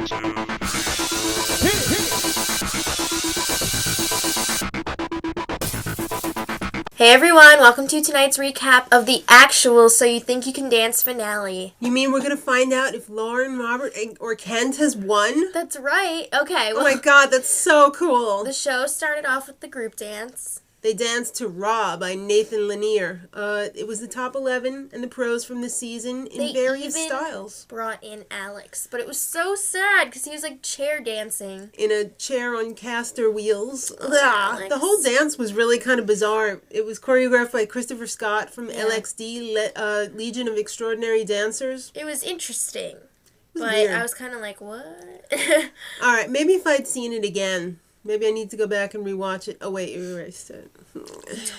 Hey everyone, welcome to tonight's recap of the actual So You Think You Can Dance finale. You mean we're going to find out if Lauren, Robert, or Kent has won? That's right. Okay. Well, oh my god, that's so cool. The show started off with the group dance. They danced to Raw by Nathan Lanier. It was the top 11 and the pros from the season in various styles. Brought in Alex, but it was so sad because he was like chair dancing. In a chair on caster wheels. The whole dance was really kind of bizarre. It was choreographed by Christopher Scott from LXD, Legion of Extraordinary Dancers. It was interesting, but weird. I was kind of like, what? Alright, maybe if I'd seen it again. Maybe I need to go back and rewatch it. Oh, wait, you erased it. You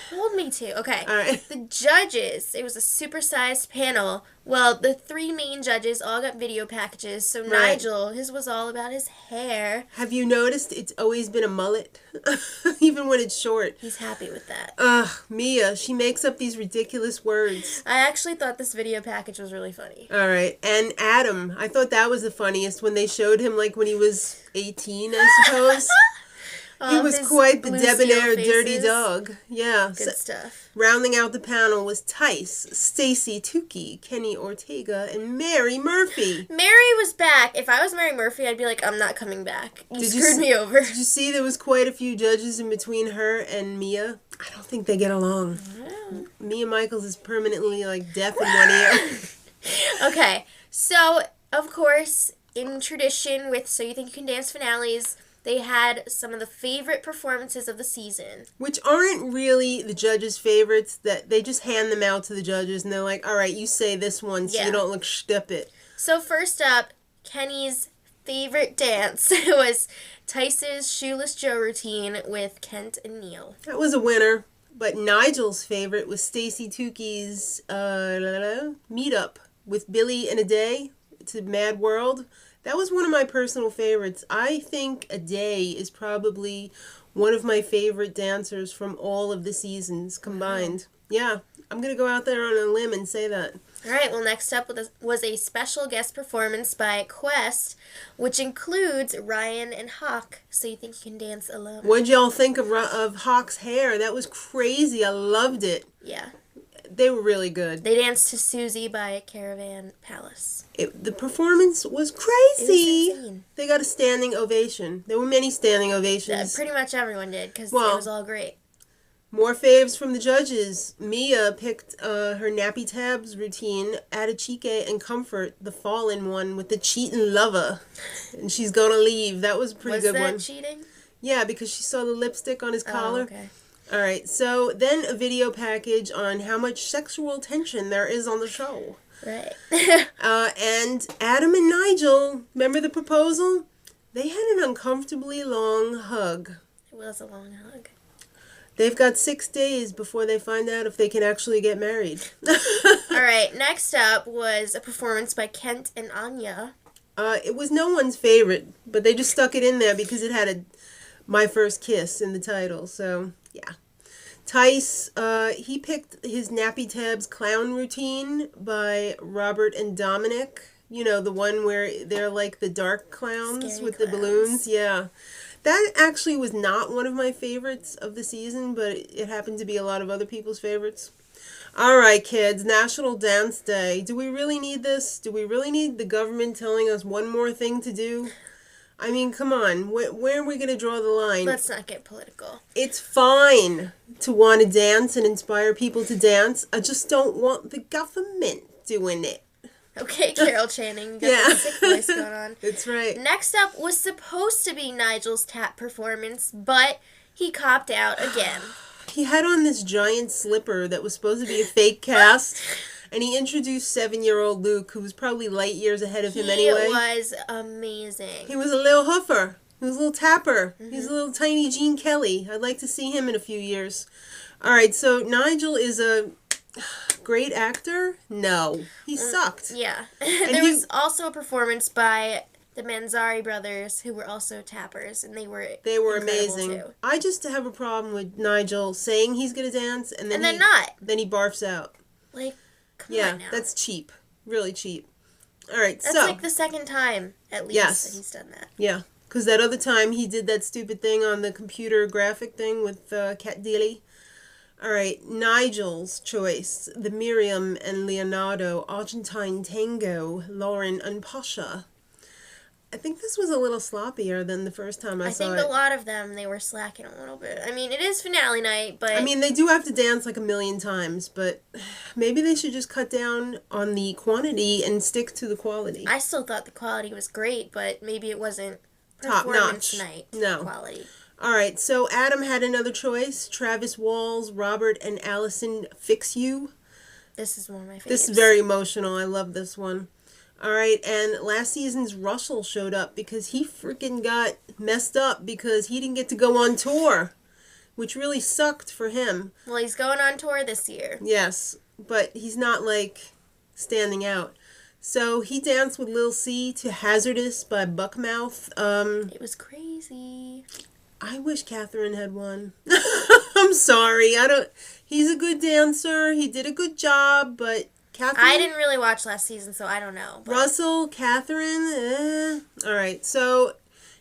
told me to. Okay. All right. The judges. It was a supersized panel. Well, the three main judges all got video packages. So Nigel, his was all about his hair. Have you noticed it's always been a mullet? Even when it's short. He's happy with that. Mia, she makes up these ridiculous words. I actually thought this video package was really funny. All right. And Adam, I thought that was the funniest when they showed him like when he was 18, I suppose. He was quite the debonair, dirty dog. Yeah. Good stuff. Rounding out the panel was Tyce, Stacey, Tookey, Kenny Ortega, and Mary Murphy. Mary was back. If I was Mary Murphy, I'd be like, I'm not coming back. You screwed me over. Did you see there was quite a few judges in between her and Mia? I don't think they get along. Oh. Mia Michaels is permanently like deaf in one ear. Okay. So, of course, in tradition with So You Think You Can Dance finales, they had some of the favorite performances of the season. Which aren't really the judges' favorites. That they just hand them out to the judges and they're like, all right, you say this one so you don't look stupid. So first up, Kenny's favorite dance was Tyce's Shoeless Joe routine with Kent and Neil. That was a winner. But Nigel's favorite was Stacey Tookey's meetup with Billy and a Day to Mad World. That was one of my personal favorites. I think A Day is probably one of my favorite dancers from all of the seasons combined. Yeah, I'm going to go out there on a limb and say that. All right, well, next up was a special guest performance by Quest, which includes Ryan and Hawk, So You Think You Can Dance Alone. What'd y'all think of Hawk's hair? That was crazy. I loved it. Yeah. They were really good. They danced to Susie by Caravan Palace. The performance was crazy. It was insane. They got a standing ovation. There were many standing ovations. Pretty much everyone did, because it was all great. More faves from the judges. Mia picked her nappy tabs routine, Adichike and Comfort, the fallen one with the cheating lover. And she's gonna leave. That was a pretty good one. Was that cheating? Yeah, because she saw the lipstick on his collar. Okay. All right, so then a video package on how much sexual tension there is on the show. Right. And Adam and Nigel, remember the proposal? They had an uncomfortably long hug. It was a long hug. They've got 6 days before they find out if they can actually get married. All right, next up was a performance by Kent and Anya. It was no one's favorite, but they just stuck it in there because it had My First Kiss in the title, so yeah. Tyce, he picked his Nappy Tabs clown routine by Robert and Dominic. You know, the one where they're like the dark clowns Scary with clowns. the balloons. Yeah. That actually was not one of my favorites of the season, but it happened to be a lot of other people's favorites. All right, kids, National Dance Day. Do we really need this? Do we really need the government telling us one more thing to do? I mean, come on. Where are we going to draw the line? Let's not get political. It's fine to want to dance and inspire people to dance. I just don't want the government doing it. Okay, Carol Channing, you got a sick voice going on. That's right. Next up was supposed to be Nigel's tap performance, but he copped out again. He had on this giant slipper that was supposed to be a fake cast, and he introduced 7-year-old Luke, who was probably light years ahead of him anyway. He was amazing. He was a little hoofer. He was a little tapper. Mm-hmm. He's a little tiny Gene Kelly. I'd like to see him in a few years. All right, so Nigel is a great actor? No. He sucked. Yeah. There was also a performance by the Manzari brothers, who were also tappers, and they were amazing. Too. I just have a problem with Nigel saying he's going to dance, and then not. Then he barfs out. Like, come on now. That's cheap. Really cheap. All right, That's so. like the second time, at least, that he's done that. Yeah, because that other time he did that stupid thing on the computer graphic thing with Cat Dealey. All right, Nigel's choice. The Miriam and Leonardo Argentine Tango, Lauren and Pasha. I think this was a little sloppier than the first time I saw it. I think a lot of them, they were slacking a little bit. I mean, it is finale night, but... I mean, they do have to dance like a million times, but maybe they should just cut down on the quantity and stick to the quality. I still thought the quality was great, but maybe it wasn't top notch night quality. All right, so Adam had another choice. Travis Walls, Robert, and Allison Fix You. This is one of my favorites. This is very emotional. I love this one. All right, and last season's Russell showed up because he freaking got messed up because he didn't get to go on tour, which really sucked for him. Well, he's going on tour this year. Yes, but he's not, like, standing out. So he danced with Lil C to Hazardous by Buckmouth. It was crazy. I wish Catherine had won. I'm sorry. He's a good dancer. He did a good job, but... Catherine? I didn't really watch last season, so I don't know. But... Russell, Catherine, All right, so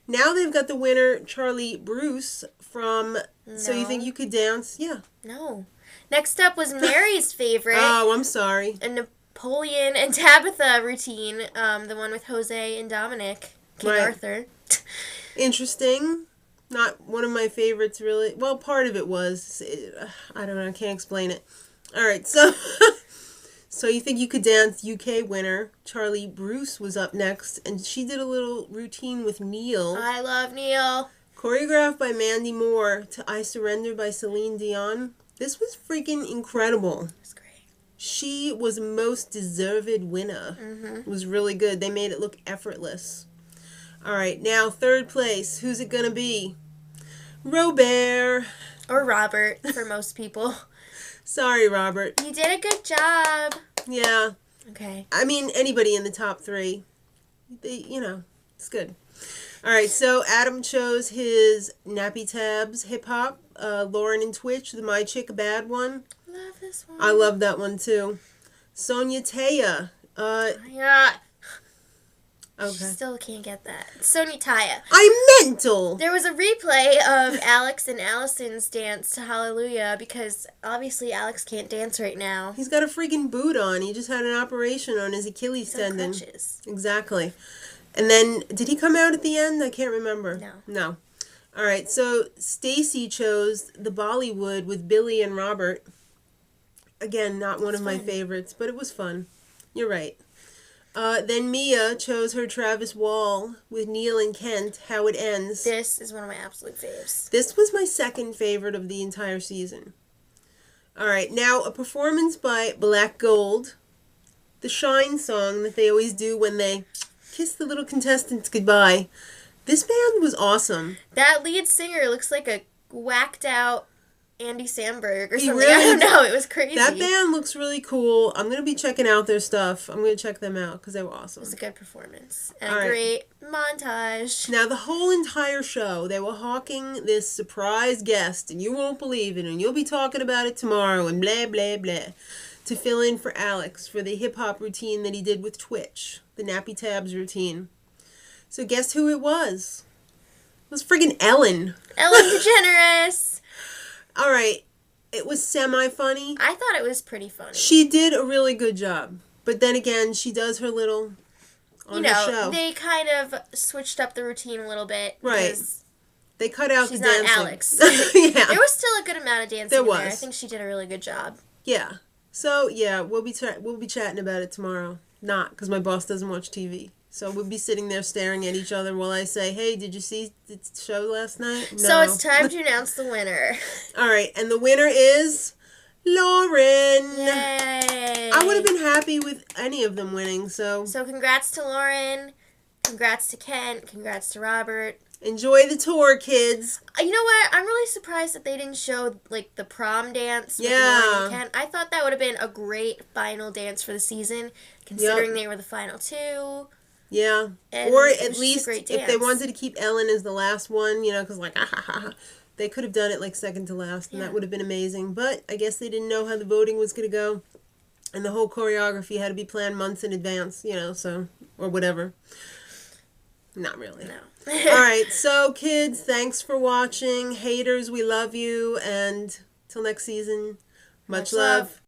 now they've got the winner, Charlie Bruce, from So You Think You Could Dance? Yeah. No. Next up was Mary's favorite. Oh, I'm sorry. A Napoleon and Tabitha routine, the one with Jose and Dominic, King Arthur. Interesting. Not one of my favorites, really. Well, part of it was. I don't know, I can't explain it. All right, so... So You Think You Could Dance UK winner, Charlie Bruce, was up next, and she did a little routine with Neil. I love Neil. Choreographed by Mandy Moore to I Surrender by Celine Dion. This was freaking incredible. It was great. She was most deserved winner. Mm-hmm. It was really good. They made it look effortless. All right, now third place. Who's it going to be? Robert. Or Robert, for most people. Sorry, Robert. You did a good job. Yeah. Okay. I mean, anybody in the top three, it's good. All right, so Adam chose his Nappy Tabs hip-hop, Lauren and Twitch, the My Chick Bad one. Love this one. I love that one, too. Sonia Taya. Yeah. Okay. She still can't get that. Sonia Taya. I'm mental. There was a replay of Alex and Allison's dance to Hallelujah because obviously Alex can't dance right now. He's got a freaking boot on. He just had an operation on his Achilles tendon. Crutches. Exactly. And then, did he come out at the end? I can't remember. No. All right, so Stacey chose the Bollywood with Billy and Robert. Again, not one of my favorites, but it was fun. You're right. Then Mia chose her Travis Wall with Neil and Kent, How It Ends. This is one of my absolute faves. This was my second favorite of the entire season. All right, now a performance by Black Gold, the Shine song that they always do when they kiss the little contestants goodbye. This band was awesome. That lead singer looks like a whacked out Andy Samberg or something. Really, I don't know. It was crazy. That band looks really cool. I'm going to be checking out their stuff. I'm going to check them out because they were awesome. It was a good performance. And a great montage. Now, the whole entire show, they were hawking this surprise guest, and you won't believe it, and you'll be talking about it tomorrow, and blah, blah, blah, to fill in for Alex for the hip-hop routine that he did with Twitch, the Nappy Tabs routine. So guess who it was? It was friggin' Ellen. Ellen Degeneres. All right, it was semi-funny. I thought it was pretty funny. She did a really good job. But then again, she does her little on the show. They kind of switched up the routine a little bit. Right. They cut out the dancing. She's not Alex. Yeah. There was still a good amount of dancing there. I think she did a really good job. Yeah. So, yeah, we'll be chatting about it tomorrow. Not, because my boss doesn't watch TV. So we'll be sitting there staring at each other while I say, hey, did you see the show last night? No. So it's time to announce the winner. All right, and the winner is Lauren. Yay. I would have been happy with any of them winning, so. So congrats to Lauren. Congrats to Kent. Congrats to Robert. Enjoy the tour, kids. You know what? I'm really surprised that they didn't show, like, the prom dance with Lauren and Kent. I thought that would have been a great final dance for the season, considering they were the final two. Yeah, and or at least if they wanted to keep Ellen as the last one, because they could have done it like second to last, and that would have been amazing. But I guess they didn't know how the voting was going to go. And the whole choreography had to be planned months in advance, you know, so, or whatever. Not really. No. All right, so kids, thanks for watching. Haters, we love you. And till next season, much love.